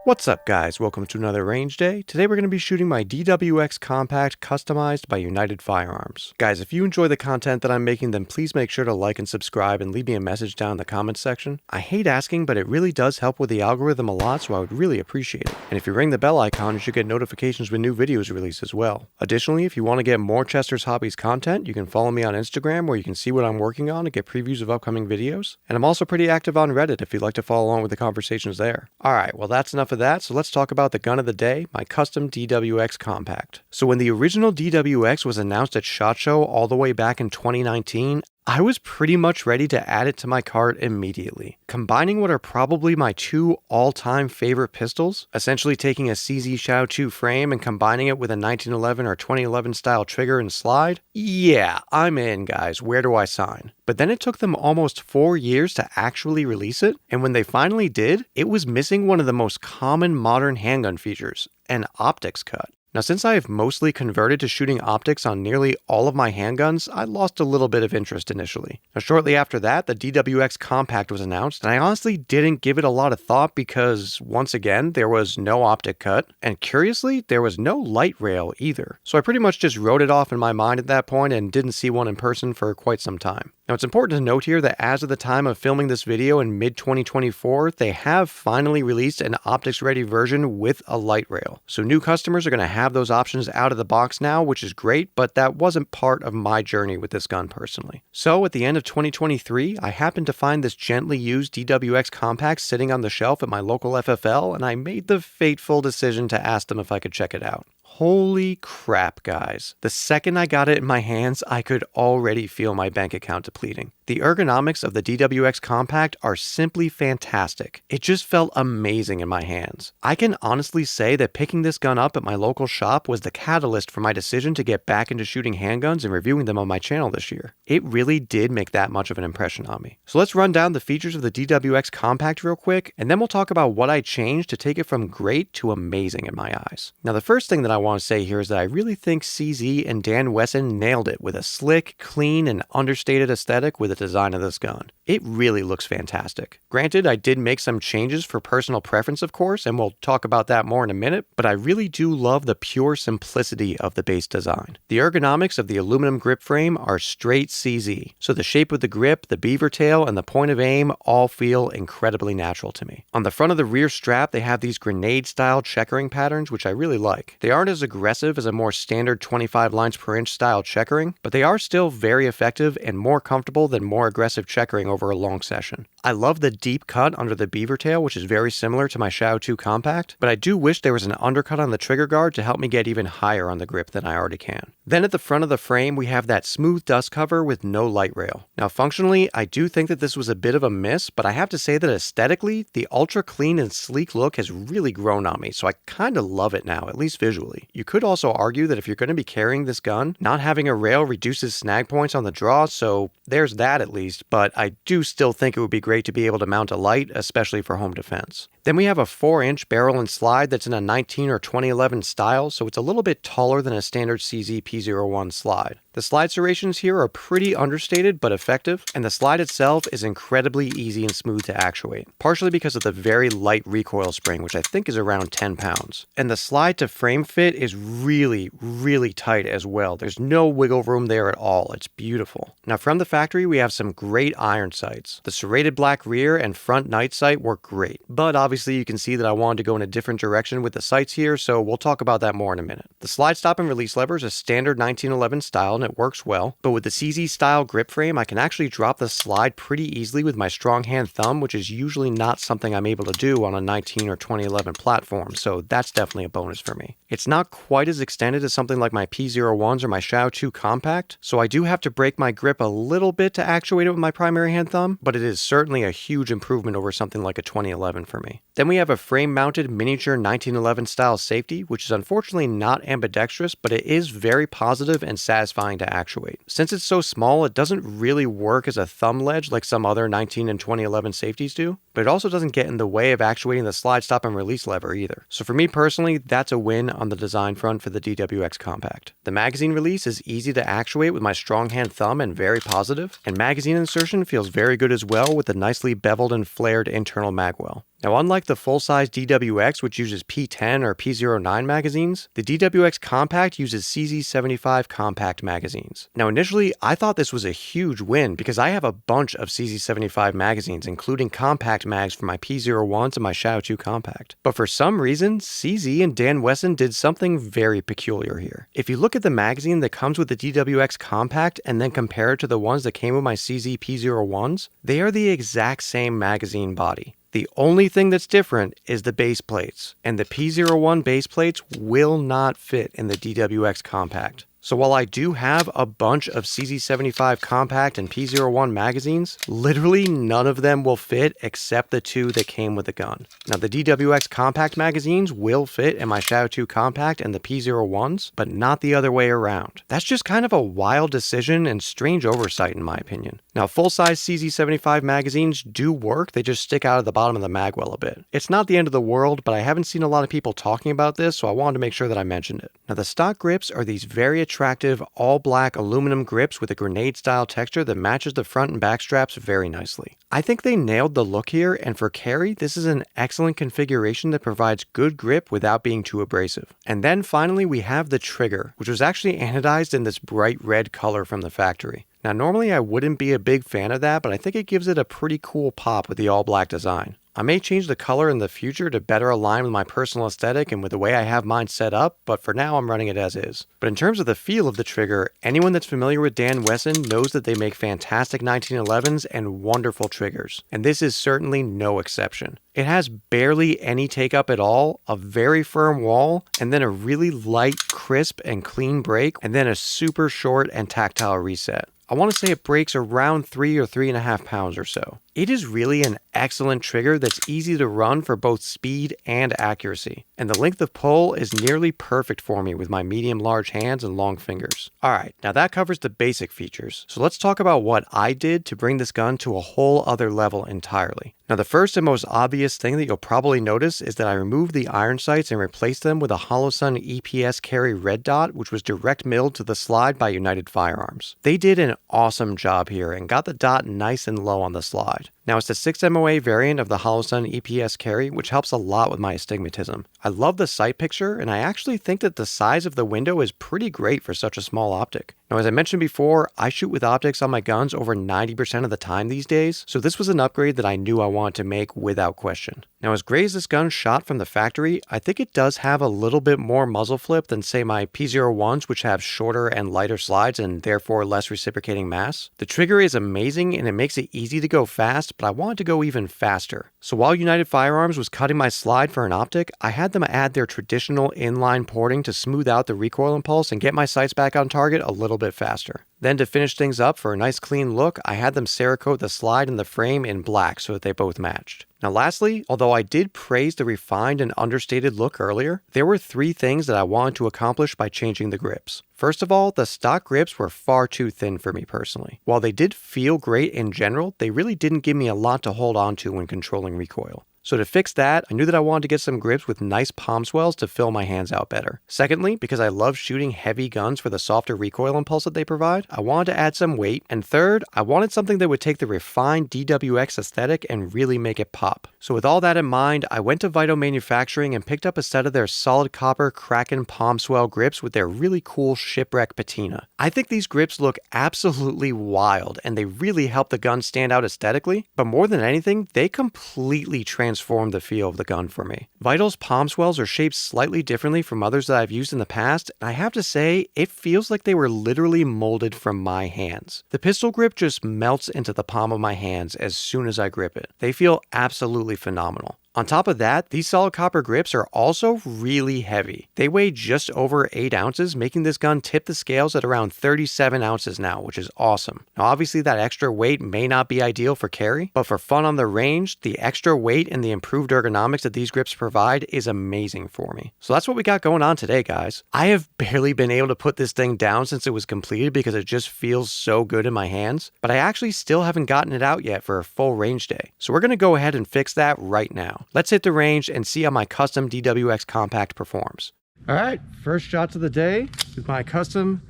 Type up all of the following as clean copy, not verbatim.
What's up guys, welcome to another range day. Today we're going to be shooting my DWX Compact customized by United Firearms. Guys, if you enjoy the content that I'm making, then please make sure to like and subscribe and leave me a message down in the comments section. I hate asking, but it really does help with the algorithm a lot, so I would really appreciate it. And if you ring the bell icon, you should get notifications when new videos release as well. Additionally, if you want to get more Chester's Hobbies content, you can follow me on Instagram where you can see what I'm working on and get previews of upcoming videos. And I'm also pretty active on Reddit if you'd like to follow along with the conversations there. Alright, well that's enough of that, so let's talk about the gun of the day, my custom DWX Compact. So when the original DWX was announced at SHOT Show all the way back in 2019, I was pretty much ready to add it to my cart immediately. Combining what are probably my two all-time favorite pistols, essentially taking a CZ Shao 2 frame and combining it with a 1911 or 2011 style trigger and slide, yeah, I'm in guys, where do I sign? But then it took them almost 4 years to actually release it, and when they finally did, it was missing one of the most common modern handgun features, an optics cut. Now, since I have mostly converted to shooting optics on nearly all of my handguns, I lost a little bit of interest initially. Now, shortly after that, the DWX Compact was announced, and I honestly didn't give it a lot of thought because, once again, there was no optic cut, and curiously, there was no light rail either. So I pretty much just wrote it off in my mind at that point and didn't see one in person for quite some time. Now, it's important to note here that as of the time of filming this video in mid-2024, they have finally released an optics-ready version with a light rail. So new customers are going to have those options out of the box now, which is great, but that wasn't part of my journey with this gun personally. So at the end of 2023, I happened to find this gently used DWX Compact sitting on the shelf at my local FFL, and I made the fateful decision to ask them if I could check it out. Holy crap, guys. The second I got it in my hands, I could already feel my bank account depleting. The ergonomics of the DWX Compact are simply fantastic. It just felt amazing in my hands. I can honestly say that picking this gun up at my local shop was the catalyst for my decision to get back into shooting handguns and reviewing them on my channel this year. It really did make that much of an impression on me. So let's run down the features of the DWX Compact real quick, and then we'll talk about what I changed to take it from great to amazing in my eyes. Now, the first thing that I want to say here is that I really think CZ and Dan Wesson nailed it with a slick, clean, and understated aesthetic with the design of this gun. It really looks fantastic. Granted, I did make some changes for personal preference, of course, and we'll talk about that more in a minute, but I really do love the pure simplicity of the base design. The ergonomics of the aluminum grip frame are straight CZ, so the shape of the grip, the beaver tail, and the point of aim all feel incredibly natural to me. On the front of the rear strap, they have these grenade-style checkering patterns, which I really like. They aren't as aggressive as a more standard 25 lines per inch style checkering, but they are still very effective and more comfortable than more aggressive checkering over a long session. I love the deep cut under the beaver tail, which is very similar to my Shao 2 Compact, but I do wish there was an undercut on the trigger guard to help me get even higher on the grip than I already can. Then at the front of the frame, we have that smooth dust cover with no light rail. Now functionally, I do think that this was a bit of a miss, but I have to say that aesthetically, the ultra clean and sleek look has really grown on me, so I kind of love it now, at least visually. You could also argue that if you're going to be carrying this gun, not having a rail reduces snag points on the draw, so there's that at least, but I do still think it would be great to be able to mount a light, especially for home defense. Then we have a 4-inch barrel and slide that's in a 19 or 2011 style, so it's a little bit taller than a standard CZ P01 slide. The slide serrations here are pretty understated but effective, and the slide itself is incredibly easy and smooth to actuate, partially because of the very light recoil spring, which I think is around 10 pounds. And the slide to frame fit is really tight as well. There's no wiggle room there at all. It's beautiful. Now from the factory, we have some great iron sights. The serrated black rear and front night sight work great, but obviously you can see that I wanted to go in a different direction with the sights here, so we'll talk about that more in a minute. The slide stop and release lever is a standard 1911 style, and it works well, but with the CZ style grip frame, I can actually drop the slide pretty easily with my strong hand thumb, which is usually not something I'm able to do on a 19 or 2011 platform, so that's definitely a bonus for me. It's not quite as extended as something like my P01s or my Shao 2 Compact, so I do have to break my grip a little bit to actuate it with my primary hand thumb, but it is certainly a huge improvement over something like a 2011 for me. Then we have a frame-mounted miniature 1911 style safety, which is unfortunately not ambidextrous, but it is very positive and satisfying to actuate. Since it's so small, it doesn't really work as a thumb ledge like some other 19 and 2011 safeties do, but it also doesn't get in the way of actuating the slide stop and release lever either. So for me personally, that's a win on the design front for the DWX Compact. The magazine release is easy to actuate with my strong hand thumb and very positive, and magazine insertion feels very good as well with the nicely beveled and flared internal magwell. Now, unlike the full-size DWX, which uses P10 or P09 magazines, the DWX Compact uses CZ75 compact magazines. Now, initially, I thought this was a huge win because I have a bunch of CZ75 magazines, including compact mags for my P01s and my Shadow 2 Compact. But for some reason, CZ and Dan Wesson did something very peculiar here. If you look at the magazine that comes with the DWX Compact and then compare it to the ones that came with my CZ P01s, they are the exact same magazine body. The only thing that's different is the base plates, and the P01 base plates will not fit in the DWX Compact. So while I do have a bunch of CZ75 Compact and P01 magazines, literally none of them will fit except the two that came with the gun. Now the DWX Compact magazines will fit in my Shadow 2 Compact and the P01s, but not the other way around. That's just kind of a wild decision and strange oversight in my opinion. Now full-size CZ75 magazines do work, they just stick out of the bottom of the mag well a bit. It's not the end of the world, but I haven't seen a lot of people talking about this, so I wanted to make sure that I mentioned it. Now the stock grips are these very attractive all-black aluminum grips with a grenade-style texture that matches the front and back straps very nicely. I think they nailed the look here, and for carry, this is an excellent configuration that provides good grip without being too abrasive. And then finally we have the trigger, which was actually anodized in this bright red color from the factory. Now normally I wouldn't be a big fan of that, but I think it gives it a pretty cool pop with the all-black design. I may change the color in the future to better align with my personal aesthetic and with the way I have mine set up, but for now I'm running it as is. But in terms of the feel of the trigger, anyone that's familiar with Dan Wesson knows that they make fantastic 1911s and wonderful triggers, and this is certainly no exception. It has barely any take up at all, a very firm wall, and then a really light, crisp, and clean break, and then a super short and tactile reset. I want to say it breaks around 3 or 3.5 pounds or so. It is really an excellent trigger that's easy to run for both speed and accuracy, and the length of pull is nearly perfect for me with my medium-large hands and long fingers. Alright, now that covers the basic features, so let's talk about what I did to bring this gun to a whole other level entirely. Now the first and most obvious thing that you'll probably notice is that I removed the iron sights and replaced them with a Holosun EPS carry red dot, which was direct milled to the slide by United Firearms. They did an awesome job here and got the dot nice and low on the slide. Now it's the 6 MOA variant of the Holosun EPS carry, which helps a lot with my astigmatism. I love the sight picture, and I actually think that the size of the window is pretty great for such a small optic. Now as I mentioned before, I shoot with optics on my guns over 90% of the time these days, so this was an upgrade that I knew I wanted to make without question. Now as great as this gun shot from the factory, I think it does have a little bit more muzzle flip than say my P01s, which have shorter and lighter slides and therefore less reciprocating mass. The trigger is amazing and it makes it easy to go fast, but I wanted to go even faster. So while United Firearms was cutting my slide for an optic, I had them add their traditional inline porting to smooth out the recoil impulse and get my sights back on target a little bit faster. Then to finish things up for a nice clean look, I had them Cerakote the slide and the frame in black so that they both matched. Now lastly, although I did praise the refined and understated look earlier, there were 3 things that I wanted to accomplish by changing the grips. First of all, the stock grips were far too thin for me personally. While they did feel great in general, they really didn't give me a lot to hold on to when controlling recoil. So to fix that, I knew that I wanted to get some grips with nice palm swells to fill my hands out better. Secondly, because I love shooting heavy guns for the softer recoil impulse that they provide, I wanted to add some weight. And third, I wanted something that would take the refined DWX aesthetic and really make it pop. So with all that in mind, I went to Vytal Manufacturing and picked up a set of their solid copper Kraken palm swell grips with their really cool Shipwreck patina. I think these grips look absolutely wild and they really help the gun stand out aesthetically, but more than anything, they completely transformed the feel of the gun for me. Vytal's palm swells are shaped slightly differently from others that I've used in the past, and I have to say, it feels like they were literally molded from my hands. The pistol grip just melts into the palm of my hands as soon as I grip it. They feel absolutely phenomenal. On top of that, these solid copper grips are also really heavy. They weigh just over 8 ounces, making this gun tip the scales at around 37 ounces now, which is awesome. Now obviously that extra weight may not be ideal for carry, but for fun on the range, the extra weight and the improved ergonomics that these grips provide is amazing for me. So that's what we got going on today, guys. I have barely been able to put this thing down since it was completed because it just feels so good in my hands, but I actually still haven't gotten it out yet for a full range day. So we're going to go ahead and fix that right now. Let's hit the range and see how my custom DWX Compact performs. All right, first shots of the day with my custom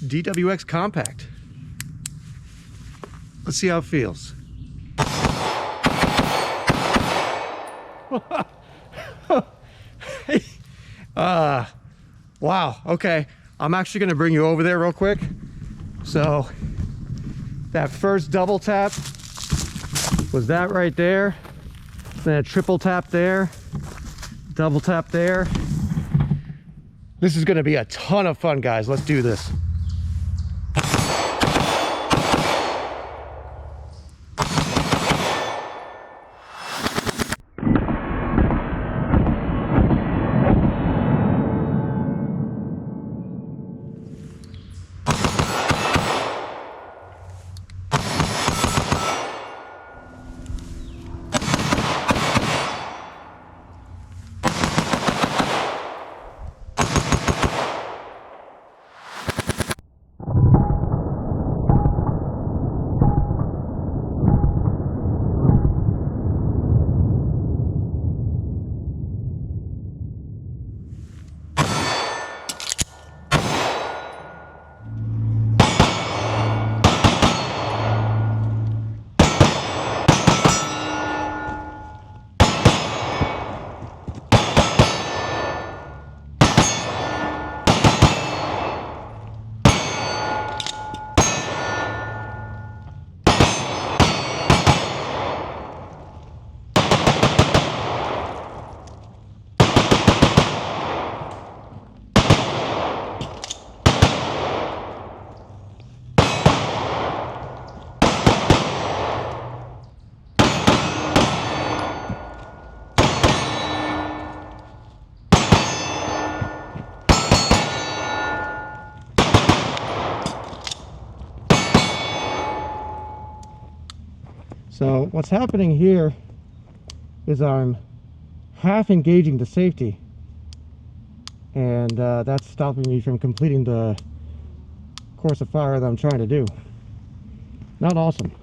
DWX Compact. Let's see how it feels. Wow, okay. I'm actually gonna bring you over there real quick. So that first double tap was that right there. Then a triple tap there, double tap there. This is gonna be a ton of fun, guys. Let's do this. So what's happening here is I'm half engaging the safety, and that's stopping me from completing the course of fire that I'm trying to do. Not awesome.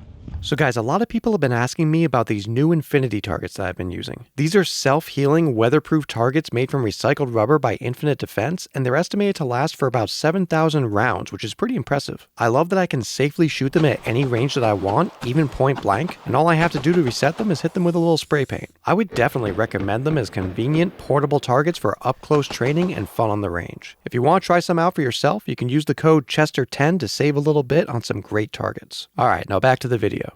So guys, a lot of people have been asking me about these new Infinity targets that I've been using. These are self-healing, weatherproof targets made from recycled rubber by Infinite Defense, and they're estimated to last for about 7,000 rounds, which is pretty impressive. I love that I can safely shoot them at any range that I want, even point blank, and all I have to do to reset them is hit them with a little spray paint. I would definitely recommend them as convenient, portable targets for up-close training and fun on the range. If you want to try some out for yourself, you can use the code Chester10 to save a little bit on some great targets. Alright, now back to the video.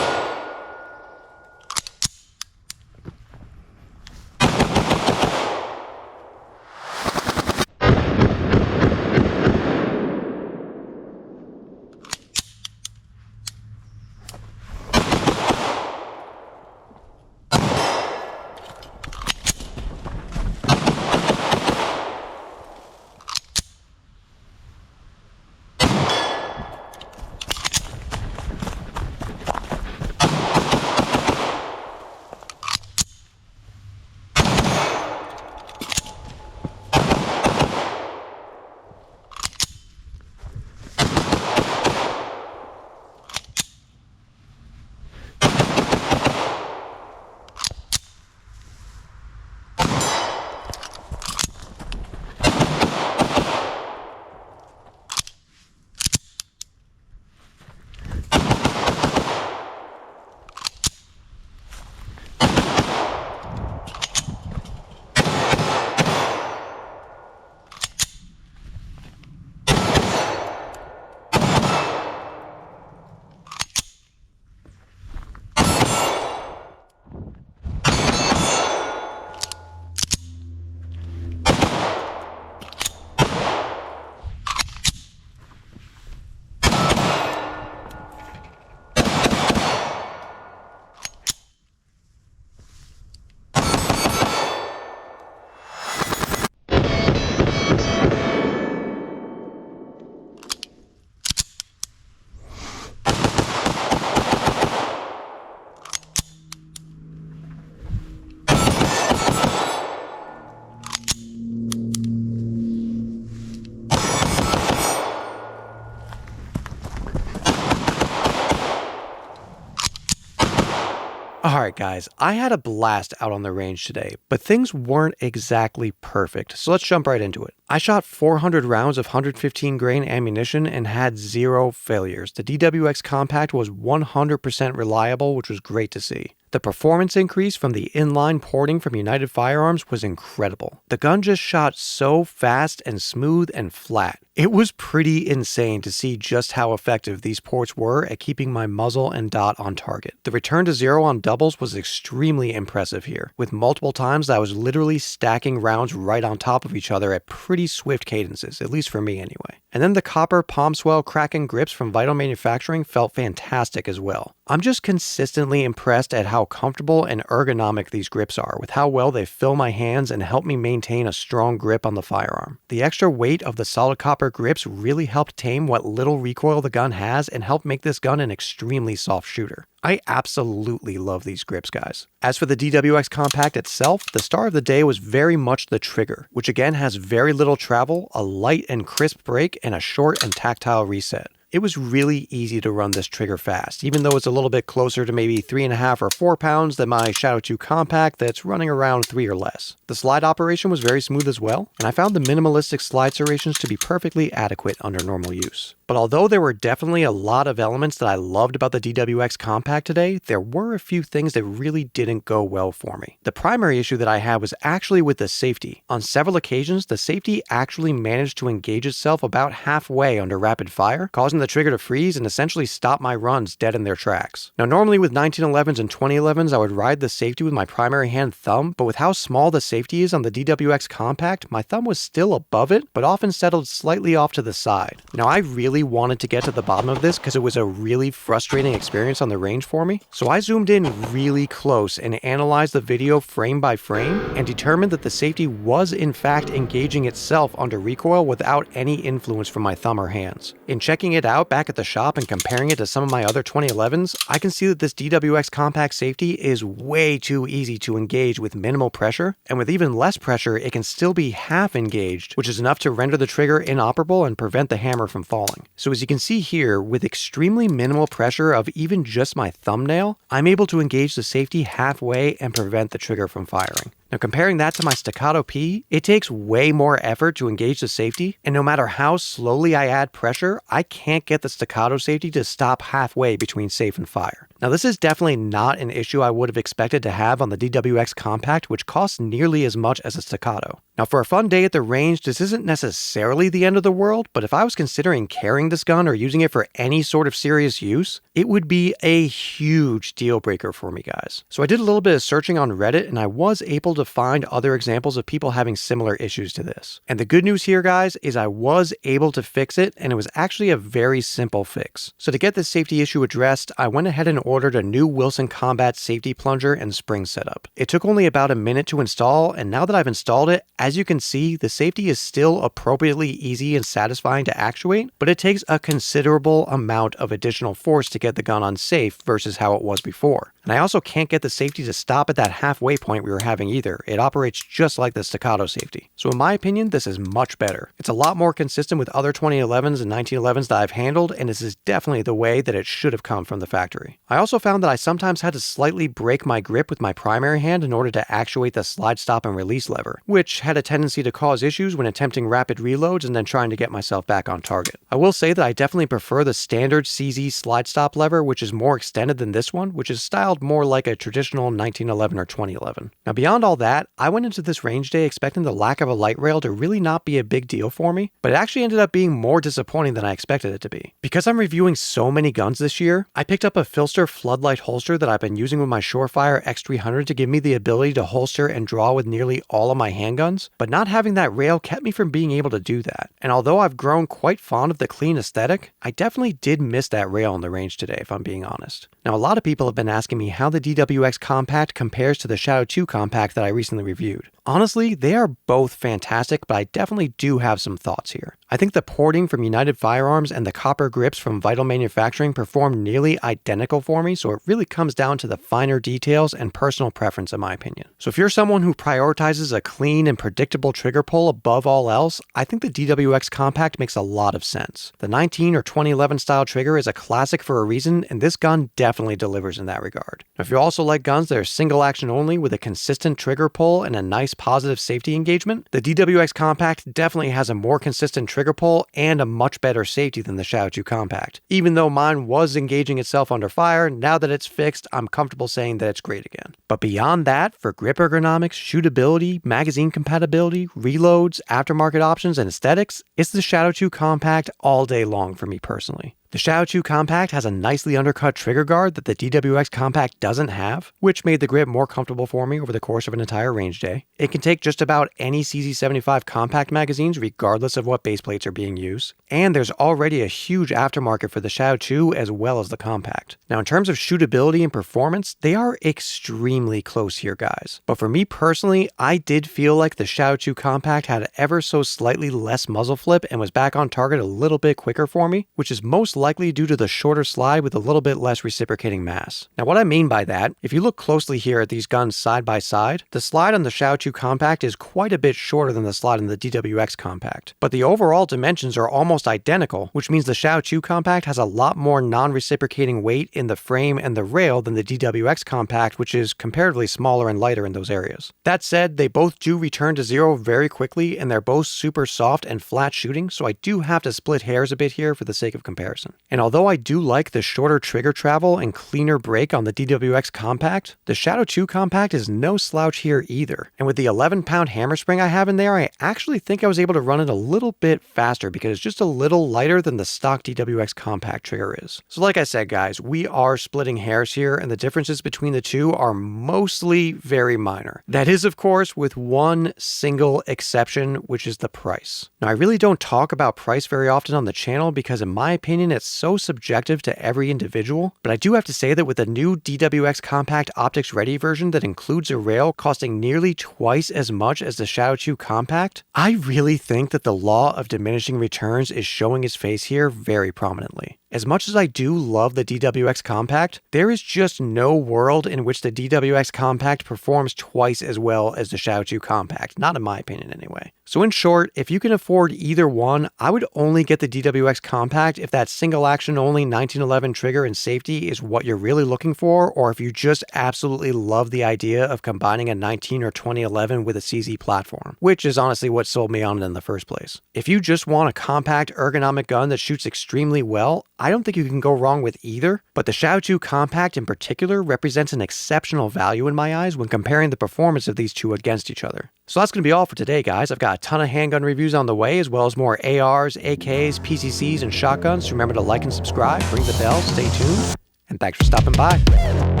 Alright guys, I had a blast out on the range today, but things weren't exactly perfect, so let's jump right into it. I shot 400 rounds of 115 grain ammunition and had 0 failures. The DWX Compact was 100% reliable, which was great to see. The performance increase from the inline porting from United Firearms was incredible. The gun just shot so fast and smooth and flat. It was pretty insane to see just how effective these ports were at keeping my muzzle and dot on target. The return to 0 on doubles was extremely impressive here, with multiple times I was literally stacking rounds right on top of each other at pretty swift cadences, at least for me anyway. And then the Copper Swell Kraken Grips from Vytal Manufacturing felt fantastic as well. I'm just consistently impressed at how comfortable and ergonomic these grips are, with how well they fill my hands and help me maintain a strong grip on the firearm. The extra weight of the solid copper grips really helped tame what little recoil the gun has and help make this gun an extremely soft shooter. I absolutely love these grips, guys. As for the DWX Compact itself, the star of the day was very much the trigger, which again has very little travel, a light and crisp break, and a short and tactile reset. It was really easy to run this trigger fast, even though it's a little bit closer to maybe 3.5 or 4 pounds than my Shadow 2 Compact that's running around 3 or less. The slide operation was very smooth as well, and I found the minimalistic slide serrations to be perfectly adequate under normal use. But although there were definitely a lot of elements that I loved about the DWX Compact today, there were a few things that really didn't go well for me. The primary issue that I had was actually with the safety. On several occasions, the safety actually managed to engage itself about halfway under rapid fire, causing the trigger to freeze and essentially stop my runs dead in their tracks. Now normally with 1911s and 2011s I would ride the safety with my primary hand thumb, but with how small the safety is on the DWX Compact, my thumb was still above it, but often settled slightly off to the side. Now I really wanted to get to the bottom of this because it was a really frustrating experience on the range for me, so I zoomed in really close and analyzed the video frame by frame and determined that the safety was in fact engaging itself under recoil without any influence from my thumb or hands. In checking it out back at the shop and comparing it to some of my other 2011s, I can see that this DWX Compact safety is way too easy to engage with minimal pressure, and with even less pressure it can still be half engaged, which is enough to render the trigger inoperable and prevent the hammer from falling. So as you can see here, with extremely minimal pressure of even just my thumbnail, I'm able to engage the safety halfway and prevent the trigger from firing. Now comparing that to my Staccato P, it takes way more effort to engage the safety, and no matter how slowly I add pressure, I can't get the staccato safety to stop halfway between safe and fire. Now this is definitely not an issue I would have expected to have on the DWX Compact, which costs nearly as much as a staccato. Now for a fun day at the range, this isn't necessarily the end of the world, but if I was considering carrying this gun or using it for any sort of serious use, it would be a huge deal breaker for me, guys. So I did a little bit of searching on Reddit and I was able to find other examples of people having similar issues to this. And the good news here, guys, is I was able to fix it, and it was actually a very simple fix. So to get this safety issue addressed, I went ahead and ordered a new Wilson Combat safety plunger and spring setup. It took only about a minute to install, and now that I've installed it, as you can see, the safety is still appropriately easy and satisfying to actuate, but it takes a considerable amount of additional force to get the gun unsafe versus how it was before. And I also can't get the safety to stop at that halfway point we were having either. It operates just like the staccato safety. So in my opinion, this is much better. It's a lot more consistent with other 2011s and 1911s that I've handled, and this is definitely the way that it should have come from the factory. I also found that I sometimes had to slightly break my grip with my primary hand in order to actuate the slide stop and release lever, which had a tendency to cause issues when attempting rapid reloads and then trying to get myself back on target. I will say that I definitely prefer the standard CZ slide stop lever, which is more extended than this one, which is styled more like a traditional 1911 or 2011. Now beyond all that, I went into this range day expecting the lack of a light rail to really not be a big deal for me, but it actually ended up being more disappointing than I expected it to be. Because I'm reviewing so many guns this year, I picked up a Filster floodlight holster that I've been using with my Surefire X300 to give me the ability to holster and draw with nearly all of my handguns, but not having that rail kept me from being able to do that. And although I've grown quite fond of the clean aesthetic, I definitely did miss that rail in the range today, if I'm being honest. Now a lot of people have been asking me how the DWX Compact compares to the Shadow 2 Compact that I recently reviewed. Honestly, they are both fantastic, but I definitely do have some thoughts here. I think the porting from United Firearms and the Copper Grips from Vytal Manufacturing perform nearly identical for me, so it really comes down to the finer details and personal preference in my opinion. So if you're someone who prioritizes a clean and predictable trigger pull above all else, I think the DWX Compact makes a lot of sense. The 19 or 2011 style trigger is a classic for a reason, and this gun definitely delivers in that regard. guard. Now, if you also like guns that are single action only with a consistent trigger pull and a nice positive safety engagement, the DWX Compact definitely has a more consistent trigger pull and a much better safety than the Shadow 2 Compact. Even though mine was engaging itself under fire, now that it's fixed, I'm comfortable saying that it's great again. But beyond that, for grip ergonomics, shootability, magazine compatibility, reloads, aftermarket options, and aesthetics, it's the Shadow 2 Compact all day long for me personally. The Shadow 2 Compact has a nicely undercut trigger guard that the DWX Compact doesn't have, which made the grip more comfortable for me over the course of an entire range day. It can take just about any CZ75 compact magazines regardless of what base plates are being used, and there's already a huge aftermarket for the Shadow 2 as well as the Compact. Now in terms of shootability and performance, they are extremely close here, guys. But for me personally, I did feel like the Shadow 2 Compact had ever so slightly less muzzle flip and was back on target a little bit quicker for me, which is most likely due to the shorter slide with a little bit less reciprocating mass. Now what I mean by that, if you look closely here at these guns side by side, the slide on the Shadow 2 Compact is quite a bit shorter than the slide on the DWX Compact. But the overall dimensions are almost identical, which means the Shadow 2 Compact has a lot more non-reciprocating weight in the frame and the rail than the DWX Compact, which is comparatively smaller and lighter in those areas. That said, they both do return to zero very quickly, and they're both super soft and flat shooting, so I do have to split hairs a bit here for the sake of comparison. And although I do like the shorter trigger travel and cleaner break on the DWX Compact, the Shadow 2 Compact is no slouch here either. And with the 11-pound hammer spring I have in there, I actually think I was able to run it a little bit faster because it's just a little lighter than the stock DWX Compact trigger is. So like I said, guys, we are splitting hairs here, and the differences between the two are mostly very minor. That is, of course, with one single exception, which is the price. Now, I really don't talk about price very often on the channel because in my opinion, it's so subjective to every individual, but I do have to say that with the new DWX Compact Optics Ready version that includes a rail costing nearly twice as much as the Shadow 2 Compact, I really think that the law of diminishing returns is showing its face here very prominently. As much as I do love the DWX Compact, there is just no world in which the DWX Compact performs twice as well as the Shadow 2 Compact, not in my opinion anyway. So in short, if you can afford either one, I would only get the DWX Compact if that single action only 1911 trigger and safety is what you're really looking for, or if you just absolutely love the idea of combining a 19 or 2011 with a CZ platform, which is honestly what sold me on it in the first place. If you just want a compact ergonomic gun that shoots extremely well, I don't think you can go wrong with either, but the Shadow 2 Compact in particular represents an exceptional value in my eyes when comparing the performance of these two against each other. So that's going to be all for today, guys. I've got a ton of handgun reviews on the way, as well as more ARs, AKs, PCCs, and shotguns. So remember to like and subscribe, ring the bell, stay tuned, and thanks for stopping by.